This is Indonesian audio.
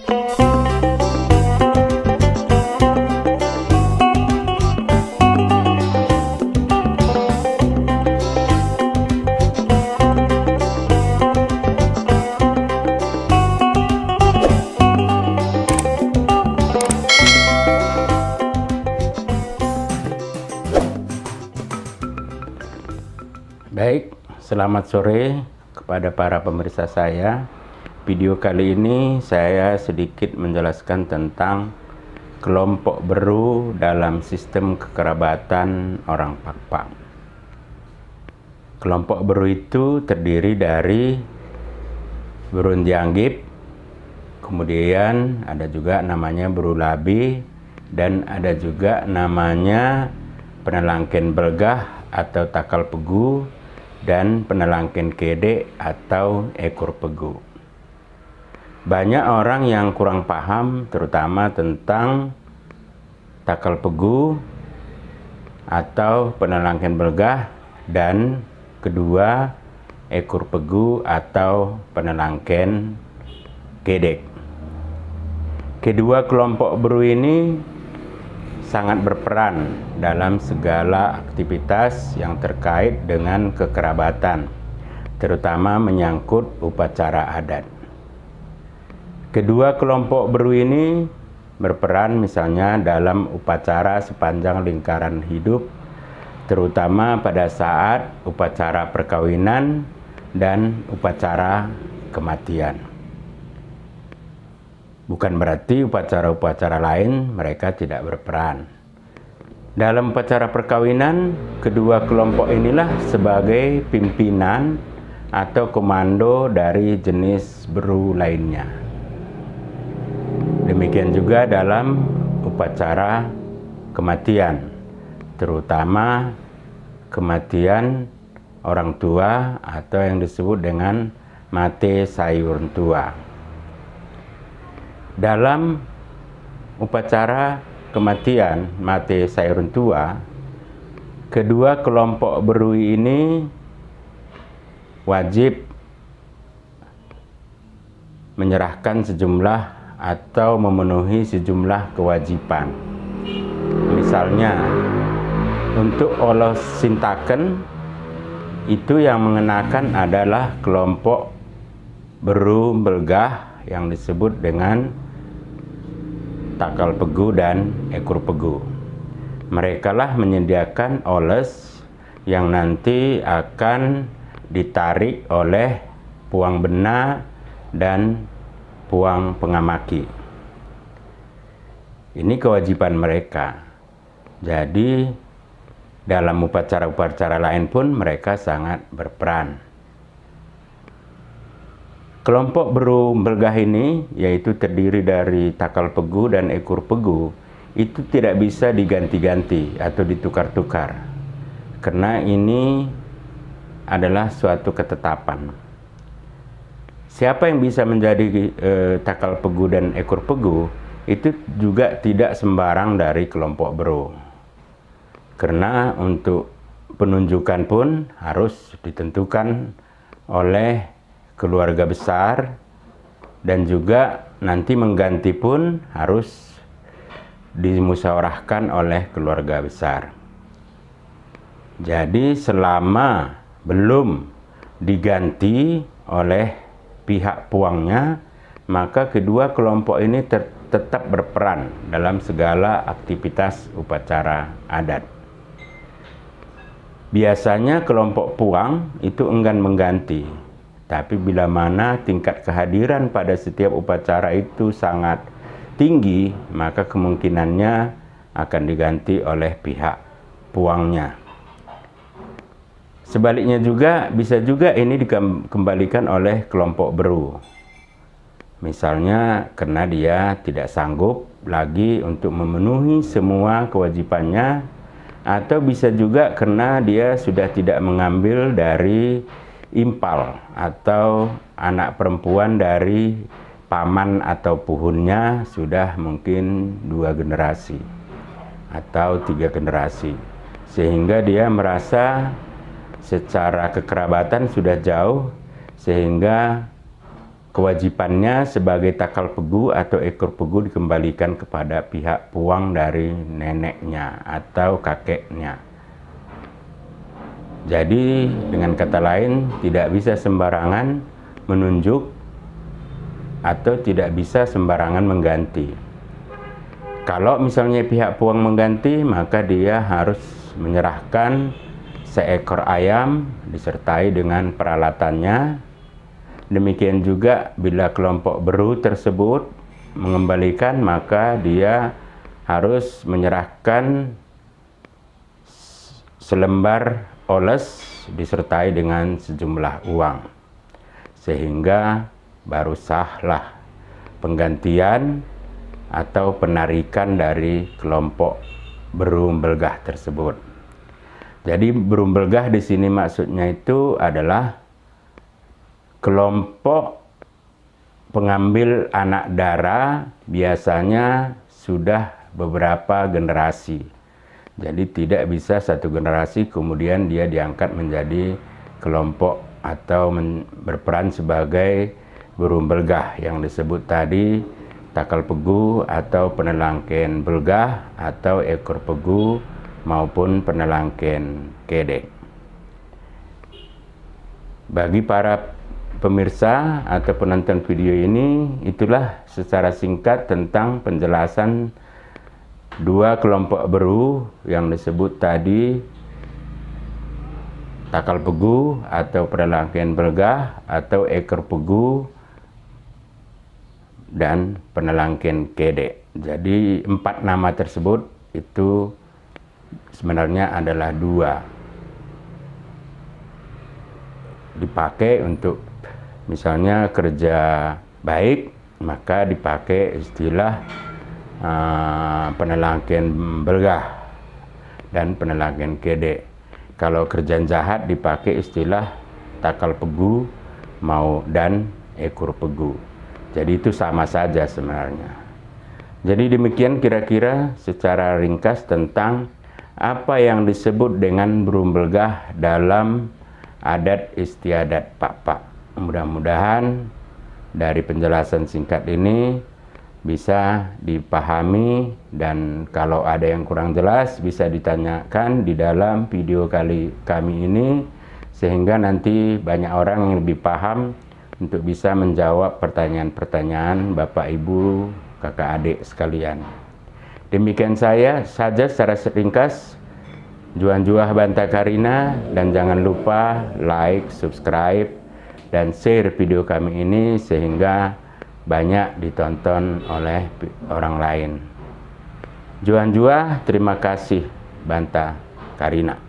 Baik, selamat sore kepada para pemirsa saya. Video kali ini saya sedikit menjelaskan tentang kelompok beru dalam sistem kekerabatan orang Pakpak. Kelompok beru itu terdiri dari beru Dianggip, kemudian ada juga namanya beru Labi, dan ada juga namanya penelangken belgah atau takal pegu, dan penelangken kedek atau ekor pegu. Banyak orang yang kurang paham terutama tentang takal pegu atau penelangken belgah dan kedua ekor pegu atau penelangken kedek. Kedua kelompok beru ini sangat berperan dalam segala aktivitas yang terkait dengan kekerabatan, terutama menyangkut upacara adat. Kedua kelompok beru ini berperan misalnya dalam upacara sepanjang lingkaran hidup, terutama pada saat upacara perkawinan dan upacara kematian. Bukan berarti upacara-upacara lain mereka tidak berperan. Dalam upacara perkawinan, kedua kelompok inilah sebagai pimpinan atau komando dari jenis beru lainnya. Demikian juga dalam upacara kematian, terutama kematian orang tua atau yang disebut dengan mate sayur tua. Dalam upacara kematian mate sayurun tua, kedua kelompok beru ini wajib menyerahkan sejumlah atau memenuhi sejumlah kewajiban. Misalnya, untuk olos sintaken itu yang mengenakan adalah kelompok beru belgah yang disebut dengan takal pegu dan ekor pegu. Mereka lah menyediakan oles yang nanti akan ditarik oleh puang bena dan puang pengamaki. Ini kewajiban mereka. Jadi dalam upacara-upacara lain pun mereka sangat berperan. Kelompok beru belgah ini, yaitu terdiri dari takal pegu dan ekor pegu, itu tidak bisa diganti-ganti atau ditukar-tukar, karena ini adalah suatu ketetapan. Siapa yang bisa menjadi takal pegu dan ekor pegu, itu juga tidak sembarang dari kelompok beru. Karena untuk penunjukan pun harus ditentukan oleh keluarga besar, dan juga nanti mengganti pun harus dimusyawarahkan oleh keluarga besar. Jadi selama belum diganti oleh pihak puangnya, maka kedua kelompok ini tetap berperan dalam segala aktivitas upacara adat. Biasanya kelompok puang itu enggan mengganti. Tapi bila mana tingkat kehadiran pada setiap upacara itu sangat tinggi, maka kemungkinannya akan diganti oleh pihak puangnya. Sebaliknya juga, bisa juga ini dikembalikan oleh kelompok beru. Misalnya karena dia tidak sanggup lagi untuk memenuhi semua kewajibannya, atau bisa juga karena dia sudah tidak mengambil dari impal atau anak perempuan dari paman atau puhunnya sudah mungkin 2 generasi atau 3 generasi, sehingga dia merasa secara kekerabatan sudah jauh, sehingga kewajibannya sebagai takal pegu atau ekor pegu dikembalikan kepada pihak puang dari neneknya atau kakeknya. Jadi dengan kata lain, tidak bisa sembarangan menunjuk atau tidak bisa sembarangan mengganti. Kalau misalnya pihak puang mengganti, maka dia harus menyerahkan seekor ayam disertai dengan peralatannya. Demikian juga bila kelompok beru tersebut mengembalikan, maka dia harus menyerahkan selembar oles disertai dengan sejumlah uang, sehingga baru sahlah penggantian atau penarikan dari kelompok Berum Belgah tersebut. Jadi Berum Belgah di sini maksudnya itu adalah kelompok pengambil anak dara, biasanya sudah beberapa generasi. Jadi tidak bisa satu generasi kemudian dia diangkat menjadi kelompok atau berperan sebagai Berum Belgah yang disebut tadi takal pegu atau penelangken belgah atau ekor pegu maupun penelangken kedek. Bagi para pemirsa atau penonton video ini, itulah secara singkat tentang penjelasan dua kelompok beru yang disebut tadi takal pegu atau penelangken belgah atau ekor pegu dan penelangken kedek. Jadi 4 nama tersebut itu sebenarnya adalah dua, dipakai untuk misalnya kerja baik, maka dipakai istilah penelangken belgah dan penelangken kedek. Kalau kerjaan jahat dipakai istilah takal pegu dan ekor pegu. Jadi itu sama saja sebenarnya. Jadi demikian kira-kira secara ringkas tentang apa yang disebut dengan Berum Belgah dalam adat istiadat Pak. Mudah-mudahan dari penjelasan singkat ini bisa dipahami, dan kalau ada yang kurang jelas bisa ditanyakan di dalam video kami ini, sehingga nanti banyak orang yang lebih paham untuk bisa menjawab pertanyaan-pertanyaan Bapak Ibu, kakak adik sekalian. Demikian saja secara ringkas Juan Juah Banta Karina, dan jangan lupa like, subscribe, dan share video kami ini sehingga banyak ditonton oleh orang lain. Juan Juah, terima kasih Banta Karina.